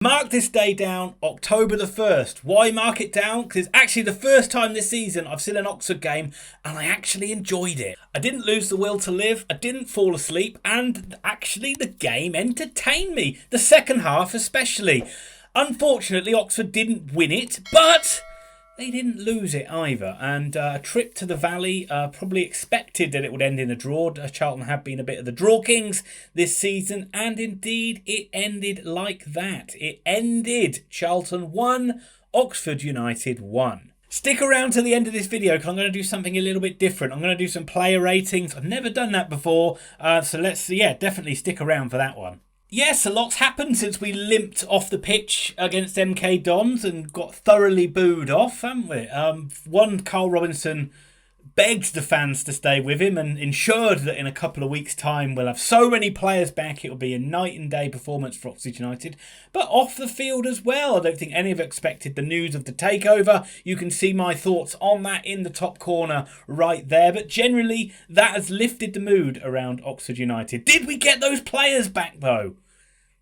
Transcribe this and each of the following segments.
Mark this day down, October the 1st. Why mark it down? Because it's actually the first time this season I've seen an Oxford game and I actually enjoyed it. I didn't lose the will to live, I didn't fall asleep, and actually the game entertained me. The second half especially. Unfortunately, Oxford didn't win it, but they didn't lose it either, and a trip to the Valley, probably expected that it would end in a draw. Charlton have been a bit of the draw kings this season, and indeed it ended like that. It ended Charlton 1, Oxford United 1. Stick around to the end of this video because I'm going to do something a little bit different. I'm going to do some player ratings. I've never done that before, so definitely stick around for that one. Yes, a lot's happened since we limped off the pitch against MK Dons and got thoroughly booed off, haven't we? One, Carl Robinson begged the fans to stay with him and ensured that in a couple of weeks' time we'll have so many players back it'll be a night and day performance for Oxford United. But off the field as well, I don't think any of us expected the news of the takeover. You can see my thoughts on that in the top corner right there. But generally, that has lifted the mood around Oxford United. Did we get those players back though?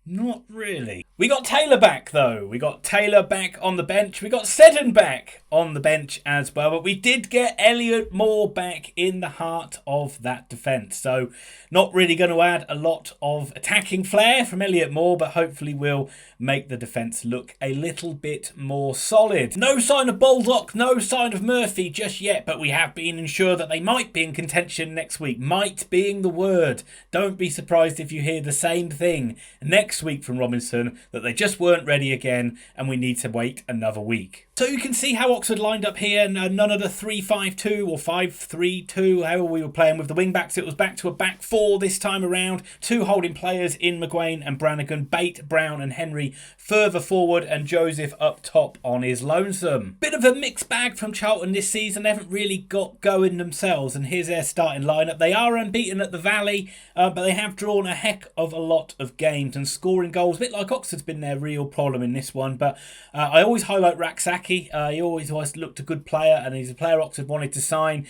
Not really. We got Taylor back though. We got Taylor back on the bench. We got Seddon back on the bench as well. But we did get Elliot Moore back in the heart of that defence. So not really going to add a lot of attacking flair from Elliot Moore, but hopefully will make the defence look a little bit more solid. No sign of Baldock, no sign of Murphy just yet, but we have been ensured that they might be in contention next week. Might being the word. Don't be surprised if you hear the same thing next week from Robinson, that they just weren't ready again and we need to wait another week. So you can see how Oxford lined up here. None of the 3-5-2 or 5-3-2, however we were playing with the wing backs. It was back to a back four this time around. Two holding players in McGuane and Brannigan, Bate, Browne and Henry further forward, and Joseph up top on his lonesome. Bit of a mixed bag from Charlton this season. They haven't really got going themselves, and here's their starting lineup. They are unbeaten at the Valley, but they have drawn a heck of a lot of games and scoring goals. A bit like Oxford's been their real problem in this one, but I always highlight Raksaki. He always looked a good player, and he's a player Oxford wanted to sign.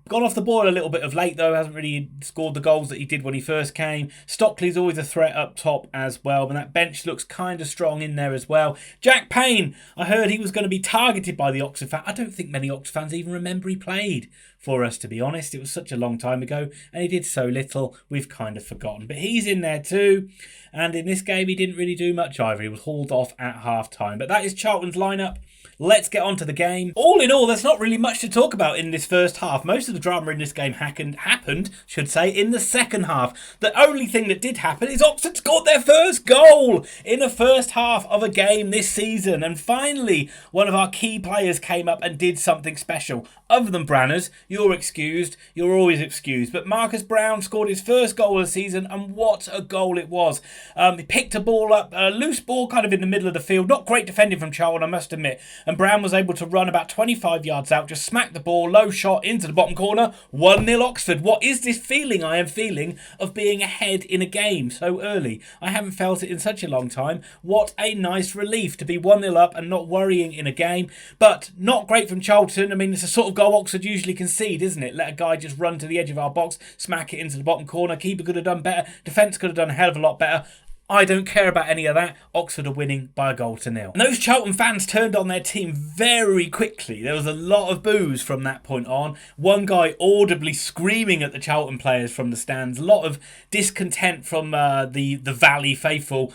Gone off the ball a little bit of late though, hasn't really scored the goals that he did when he first came. Stockley's always a threat up top as well, and that bench looks kind of strong in there as well. Jack Payne, I heard he was going to be targeted by the Oxford fans. I don't think many Oxford fans even remember he played for us, to be honest. It was such a long time ago, and he did so little, we've kind of forgotten. But he's in there too, and in this game he didn't really do much either. He was hauled off at half-time. But that is Charlton's lineup. Let's get on to the game. All in all, there's not really much to talk about in this first half. Most of the drama in this game happened, in the second half. The only thing that did happen is Oxford scored their first goal in the first half of a game this season. And finally, one of our key players came up and did something special. Other than Branners, you're excused. You're always excused. But Marcus Browne scored his first goal of the season, and what a goal it was. He picked a ball up, a loose ball kind of in the middle of the field. Not great defending from Charlton, I must admit. And Browne was able to run about 25 yards out, just smack the ball, low shot into the bottom corner. 1-0 Oxford. What is this feeling I am feeling of being ahead in a game so early? I haven't felt it in such a long time. What a nice relief to be 1-0 up and not worrying in a game. But not great from Charlton. I mean, it's a sort of goal Oxford usually concede, isn't it? Let a guy just run to the edge of our box, smack it into the bottom corner. Keeper could have done better. Defence could have done a hell of a lot better. I don't care about any of that. Oxford are winning by a goal to nil. And those Charlton fans turned on their team very quickly. There was a lot of boos from that point on. One guy audibly screaming at the Charlton players from the stands. A lot of discontent from the Valley faithful.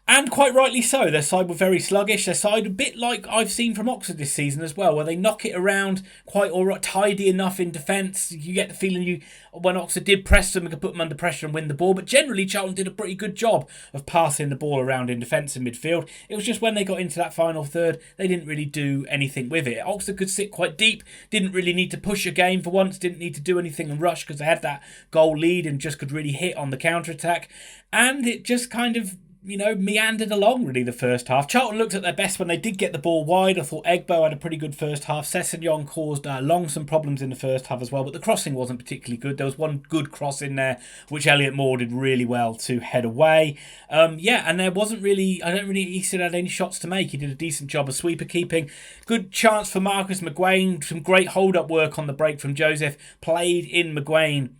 And quite rightly so. Their side were very sluggish. Their side a bit like I've seen from Oxford this season as well, where they knock it around quite all right, tidy enough in defence. You get the feeling when Oxford did press them, and could put them under pressure and win the ball. But generally, Charlton did a pretty good job of passing the ball around in defence and midfield. It was just when they got into that final third, they didn't really do anything with it. Oxford could sit quite deep, didn't really need to push a game for once, didn't need to do anything and rush because they had that goal lead and just could really hit on the counter-attack. And it just kind of meandered along really the first half. Charlton looked at their best when they did get the ball wide. I thought Egbo had a pretty good first half. Sessegnon caused Long some problems in the first half as well, but the crossing wasn't particularly good. There was one good cross in there, which Elliot Moore did really well to head away. And there wasn't really, he still had any shots to make. He did a decent job of sweeper keeping. Good chance for Marcus McGuane. Some great hold-up work on the break from Joseph. Played in McGuane.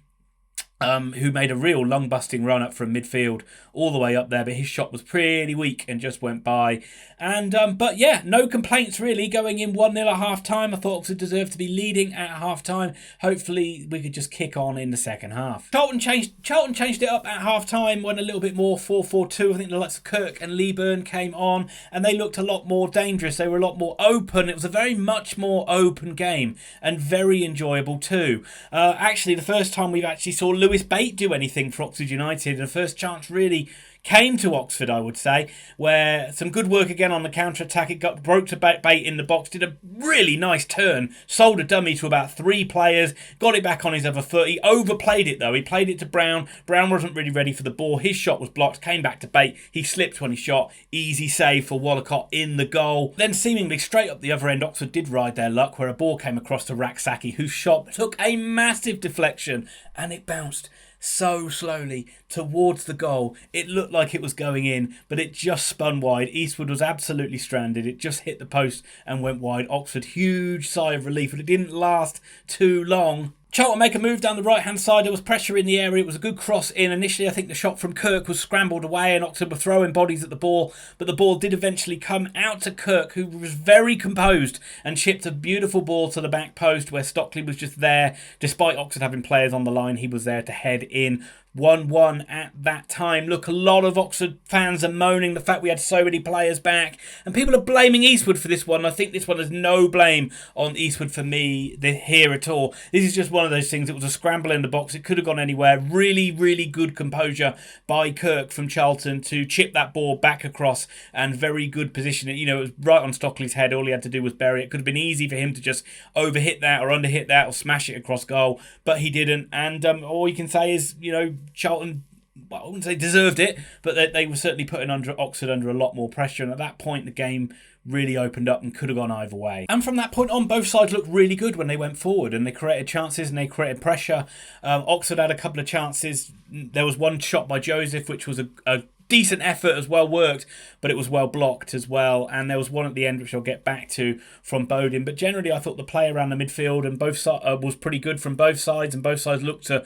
who made a real lung-busting run up from midfield all the way up there, but his shot was pretty weak and just went by. And but yeah, no complaints really going in 1-0 at half-time. I thought Oxford deserved to be leading at half-time. Hopefully we could just kick on in the second half. Charlton changed it up at half-time, went a little bit more 4-4-2. I think the likes of Kirk and Leeburn came on, and they looked a lot more dangerous. They were a lot more open. It was a very much more open game and very enjoyable too. Actually, the first time we've actually saw Lewis Bate do anything for Oxford United, the first chance really came to Oxford, I would say, where some good work again on the counter-attack. It broke to Bate in the box, did a really nice turn, sold a dummy to about 3 players, got it back on his other foot. He overplayed it though. He played it to Browne. Browne wasn't really ready for the ball. His shot was blocked, came back to Bate. He slipped when he shot. Easy save for Wallacott in the goal. Then seemingly straight up the other end, Oxford did ride their luck where a ball came across to Raksaki, whose shot took a massive deflection and it bounced so slowly towards the goal. It looked like it was going in, but it just spun wide. Eastwood was absolutely stranded. It just hit the post and went wide. Oxford, huge sigh of relief, but it didn't last too long. Charlton make a move down the right-hand side. There was pressure in the area. It was a good cross in. Initially, I think the shot from Kirk was scrambled away and Oxford were throwing bodies at the ball. But the ball did eventually come out to Kirk, who was very composed and chipped a beautiful ball to the back post where Stockley was just there. Despite Oxford having players on the line, he was there to head in. 1-1 at that time. Look, a lot of Oxford fans are moaning the fact we had so many players back, and people are blaming Eastwood for this one. I think this one has no blame on Eastwood for me here at all. This is just one of those things. It was a scramble in the box. It could have gone anywhere. Really, really good composure by Kirk from Charlton to chip that ball back across, and very good positioning. You know, it was right on Stockley's head. All he had to do was bury it. It could have been easy for him to just overhit that or underhit that or smash it across goal, but he didn't. And all you can say is, you know, Charlton, well, I wouldn't say deserved it, but they were certainly putting Oxford under a lot more pressure. And at that point, the game really opened up and could have gone either way. And from that point on, both sides looked really good when they went forward and they created chances and they created pressure. Oxford had a couple of chances. There was one shot by Joseph, which was a decent effort, as well worked, but it was well blocked as well. And there was one at the end, which I'll get back to, from Bowden. But generally, I thought the play around the midfield and both was pretty good from both sides, and both sides looked to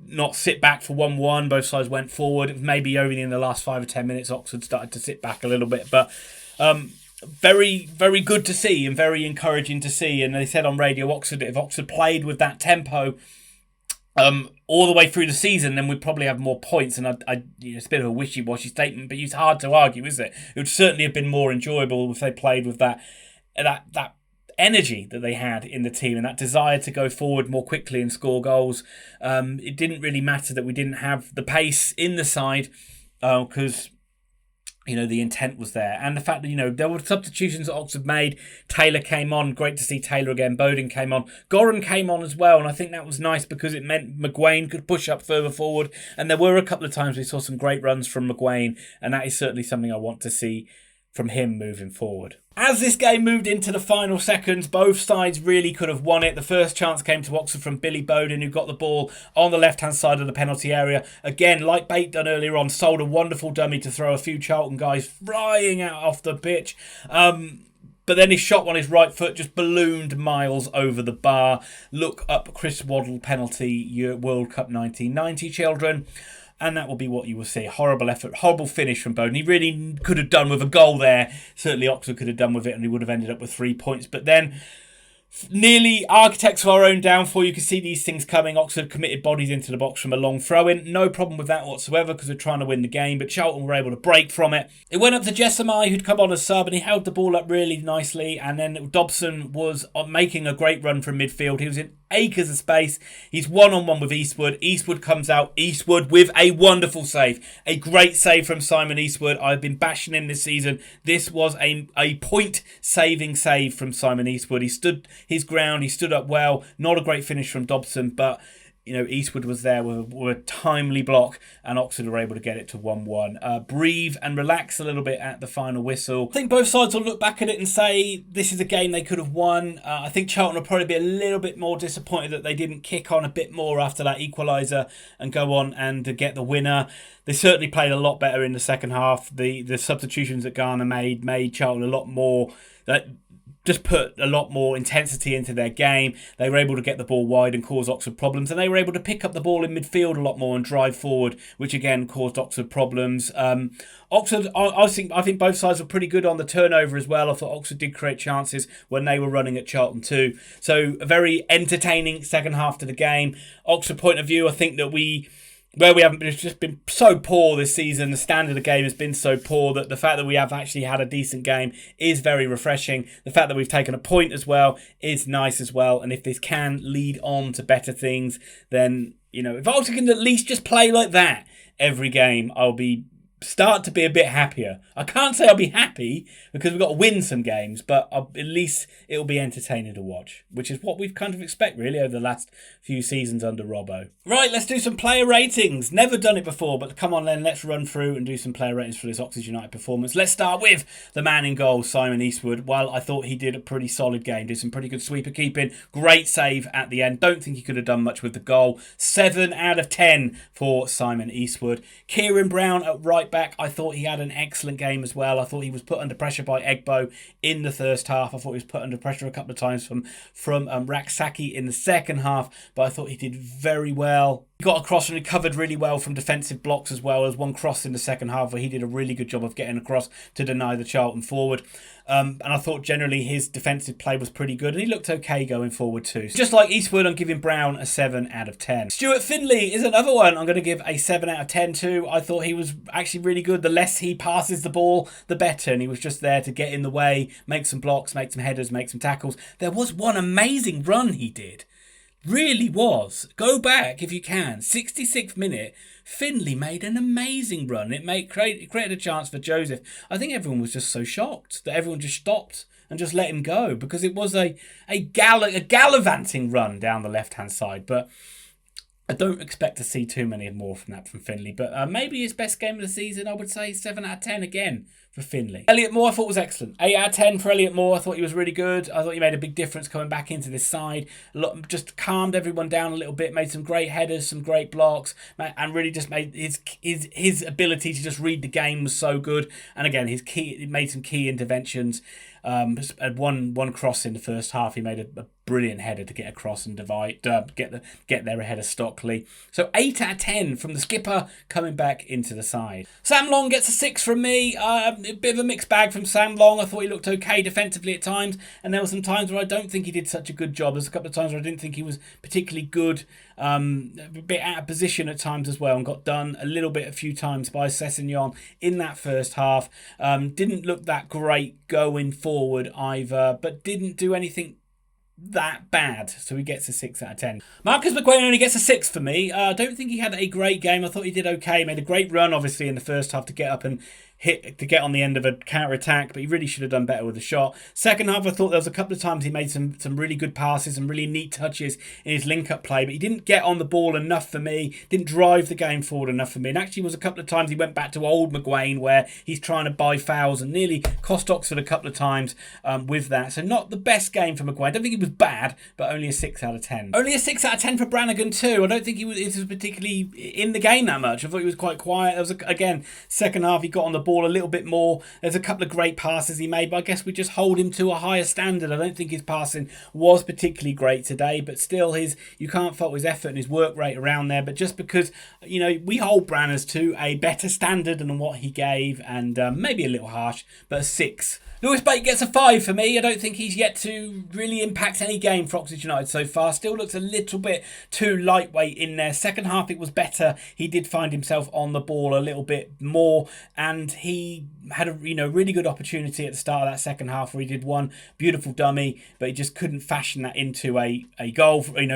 not sit back for 1-1. Both sides went forward. It was maybe only in the last 5 or 10 minutes Oxford started to sit back a little bit, but very, very good to see and very encouraging to see. And they said on radio, if Oxford played with that tempo all the way through the season, then we'd probably have more points. And it's a bit of a wishy-washy statement, but it's hard to argue, isn't it? It would certainly have been more enjoyable if they played with that energy that they had in the team and that desire to go forward more quickly and score goals. It didn't really matter that we didn't have the pace in the side because you know, the intent was there. And the fact that, you know, there were substitutions that Oxford made. Taylor came on. Great to see Taylor again. Bowden came on. Goran came on as well. And I think that was nice because it meant McGuane could push up further forward. And there were a couple of times we saw some great runs from McGuane. And that is certainly something I want to see from him moving forward. As this game moved into the final seconds, both sides really could have won it. The first chance came to Oxford from Billy Bowden, who got the ball on the left-hand side of the penalty area. Again, like Bate done earlier on, sold a wonderful dummy to throw a few Charlton guys flying out off the pitch. But then his shot on his right foot just ballooned miles over the bar. Look up Chris Waddle penalty, World Cup 1990, children. And that will be what you will see. Horrible effort, horrible finish from Bowden. He really could have done with a goal there. Certainly Oxford could have done with it and he would have ended up with 3 points. But then, nearly architects of our own downfall. You can see these things coming. Oxford committed bodies into the box from a long throw-in. No problem with that whatsoever because they're trying to win the game. But Charlton were able to break from it. It went up to Jessamai, who'd come on as sub, and he held the ball up really nicely. And then Dobson was making a great run from midfield. He was in acres of space. He's one-on-one with Eastwood. Eastwood comes out. Eastwood with a wonderful save. A great save from Simon Eastwood. I've been bashing him this season. This was a point-saving save from Simon Eastwood. He stood his ground. He stood up well. Not a great finish from Dobson, but you know, Eastwood was there with a timely block and Oxford were able to get it to 1-1. Breathe and relax a little bit at the final whistle. I think both sides will look back at it and say this is a game they could have won. I think Charlton will probably be a little bit more disappointed that they didn't kick on a bit more after that equaliser and go on and get the winner. They certainly played a lot better in the second half. The substitutions that Garner made Charlton a lot more just put a lot more intensity into their game. They were able to get the ball wide and cause Oxford problems, and they were able to pick up the ball in midfield a lot more and drive forward, which again caused Oxford problems. Oxford, I think both sides were pretty good on the turnover as well. I thought Oxford did create chances when they were running at Charlton too. So a very entertaining second half to the game. Oxford point of view, I think that where we haven't just been so poor this season, the standard of the game has been so poor that the fact that we have actually had a decent game is very refreshing. The fact that we've taken a point as well is nice as well. And if this can lead on to better things, then, if Oxford can at least just play like that every game, I'll start to be a bit happier. I can't say I'll be happy because we've got to win some games, but at least it'll be entertaining to watch, which is what we've kind of expect really over the last few seasons under Robbo. Right, let's do some player ratings. Never done it before, but come on then, let's run through and do some player ratings for this Oxford United performance. Let's start with the man in goal, Simon Eastwood. Well, I thought he did a pretty solid game, did some pretty good sweeper keeping, great save at the end. Don't think he could have done much with the goal. 7 out of 10 for Simon Eastwood. Kieran Browne at right back, I thought he had an excellent game as well. I thought he was put under pressure by Egbo in the first half. I thought he was put under pressure a couple of times from Raksaki in the second half, but I thought he did very well. He got across and recovered really well from defensive blocks as well. As one cross in the second half where he did a really good job of getting across to deny the Charlton forward. And I thought generally his defensive play was pretty good and he looked okay going forward too. Just like Eastwood, I'm giving Browne a 7 out of 10. Stuart Findlay is another one I'm going to give a 7 out of 10 to. I thought he was actually really good. The less he passes the ball, the better. And he was just there to get in the way, make some blocks, make some headers, make some tackles. There was one amazing run he did. Really was. Go back if you can. 66th minute, Findlay made an amazing run. It created a chance for Joseph. I think everyone was just so shocked that everyone just stopped and just let him go because it was a gallivanting run down the left-hand side. But I don't expect to see too many more from Findlay. But maybe his best game of the season, I would say 7 out of 10 again for Findlay. Elliot Moore I thought was excellent. 8 out of 10 for Elliot Moore. I thought he was really good. I thought he made a big difference coming back into this side. Just calmed everyone down a little bit, made some great headers, some great blocks, and really just made his ability to just read the game was so good. And again, he made some key interventions. Had one cross in the first half. He made a brilliant header to get across and get there ahead of Stockley. So 8 out of 10 from the skipper coming back into the side. Sam Long gets a 6 from me. A bit of a mixed bag from Sam Long. I thought he looked okay defensively at times, and there were some times where I don't think he did such a good job. There's a couple of times where I didn't think he was particularly good. A bit out of position at times as well, and got done a few times by Sessegnon in that first half. Didn't look that great going forward either, but didn't do anything that bad, so he gets a 6 out of 10. Marcus McGuane only gets a 6 for me. I don't think he had a great game. I thought he did okay. Made a great run obviously in the first half to get up and to get on the end of a counter-attack, but he really should have done better with the shot. Second half, I thought there was a couple of times he made some really good passes and really neat touches in his link-up play, but he didn't get on the ball enough for me, didn't drive the game forward enough for me, and actually was a couple of times he went back to old McGuane where he's trying to buy fouls and nearly cost Oxford a couple of times with that. So not the best game for McGuane. I don't think he was bad, but only a 6 out of 10. Only a 6 out of 10 for Brannigan too. I don't think he was particularly in the game that much. I thought he was quite quiet. There was, again, second half he got on the ball a little bit more. There's a couple of great passes he made, but I guess we just hold him to a higher standard. I don't think his passing was particularly great today, but still you can't fault his effort and his work rate around there. But just because, we hold Branners to a better standard than what he gave, and maybe a little harsh, but a 6. Lewis Bate gets a 5 for me. I don't think he's yet to really impact any game for Oxford United so far. Still looks a little bit too lightweight in there. Second half it was better. He did find himself on the ball a little bit more, and he had a really good opportunity at the start of that second half where he did one beautiful dummy, but he just couldn't fashion that into a goal, an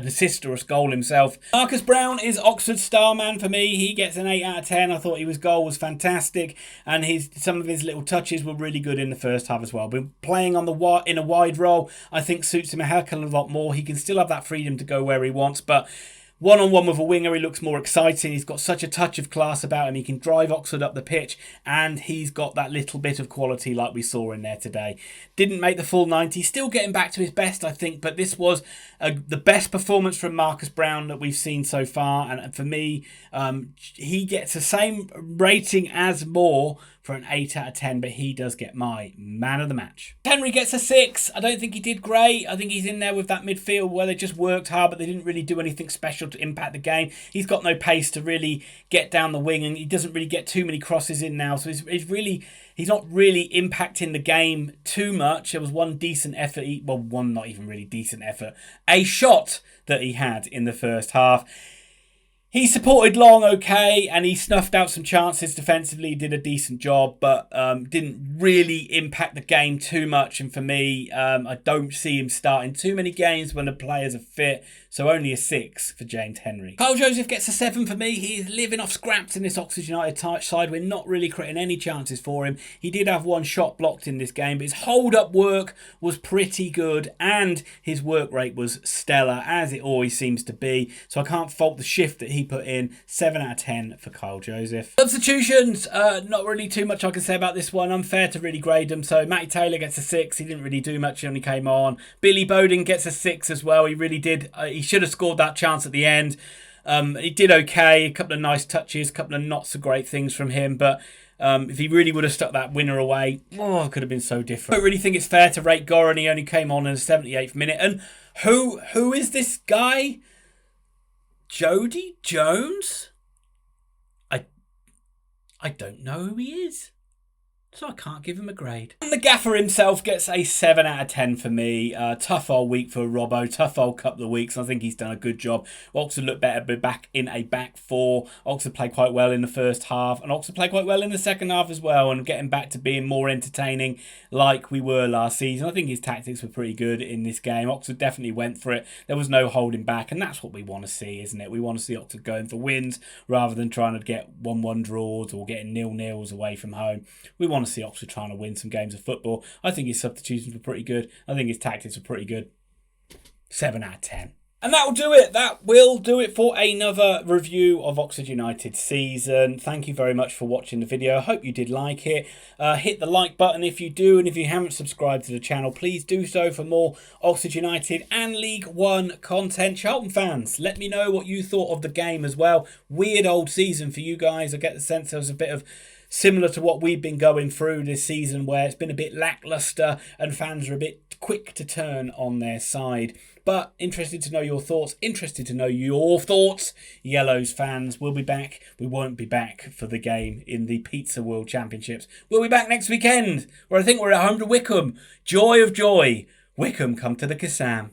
assist or a goal himself. Marcus Browne is Oxford's star man for me. He gets an 8 out of 10. I thought his goal was fantastic, and some of his little touches were really good in the first half as well. But playing in a wide role, I think suits him a heck of a lot more. He can still have that freedom to go where he wants, but one-on-one with a winger, he looks more exciting. He's got such a touch of class about him. He can drive Oxford up the pitch, and he's got that little bit of quality like we saw in there today. Didn't make the full 90. Still getting back to his best, I think, but this was the best performance from Marcus Browne that we've seen so far. And for me, he gets the same rating as Moore for an 8 out of 10, but he does get my man of the match. Henry gets a 6. I don't think he did great. I think he's in there with that midfield where they just worked hard, but they didn't really do anything special to impact the game. He's got no pace to really get down the wing, and he doesn't really get too many crosses in now, so he's not really impacting the game too much. There was one decent effort, one not even really decent effort, a shot that he had in the first half. He supported Long okay, and he snuffed out some chances defensively, did a decent job, but didn't really impact the game too much. And for me, I don't see him starting too many games when the players are fit, so only a 6 for James Henry. Kyle Joseph gets a 7 for me. He is living off scraps in this Oxford United side. We're not really creating any chances for him. He did have one shot blocked in this game, but his hold-up work was pretty good, and his work rate was stellar, as it always seems to be. So I can't fault the shift that he put in. 7 out of 10 for Kyle Joseph. Substitutions, not really too much I can say about this one. Unfair to really grade them. So Matty Taylor gets a 6. He didn't really do much. He only came on. Billy Bowden gets a 6 as well. He really did. He should have scored that chance at the end. He did okay. A couple of nice touches, a couple of not so great things from him, but if he really would have stuck that winner away, it could have been so different. I don't really think it's fair to rate Goran. He only came on in the 78th minute. And who is this guy? Jody Jones? I don't know who he is, so I can't give him a grade. And the gaffer himself gets a 7 out of 10 for me. Tough old week for Robbo, tough old couple of weeks. I think he's done a good job. Oxford looked better, but back in a back four. Oxford played quite well in the first half, and Oxford played quite well in the second half as well, and getting back to being more entertaining like we were last season. I think his tactics were pretty good in this game. Oxford definitely went for it. There was no holding back, and that's what we want to see, isn't it? We want to see Oxford going for wins rather than trying to get 1-1 draws or getting 0-0s away from home. We want to see Oxford trying to win some games of football. I think his substitutions were pretty good. I think his tactics were pretty good. 7 out of 10. And that will do it. That will do it for another review of Oxford United's season. Thank you very much for watching the video. I hope you did like it. Hit the like button if you do. And if you haven't subscribed to the channel, please do so for more Oxford United and League One content. Charlton fans, let me know what you thought of the game as well. Weird old season for you guys. I get the sense there was a bit of similar to what we've been going through this season, where it's been a bit lacklustre and fans are a bit quick to turn on their side. But interested to know your thoughts. Yellows fans. We'll be back. We won't be back for the game in the Pizza World Championships. We'll be back next weekend, where I think we're at home to Wycombe. Joy of joy. Wycombe come to the Kassam.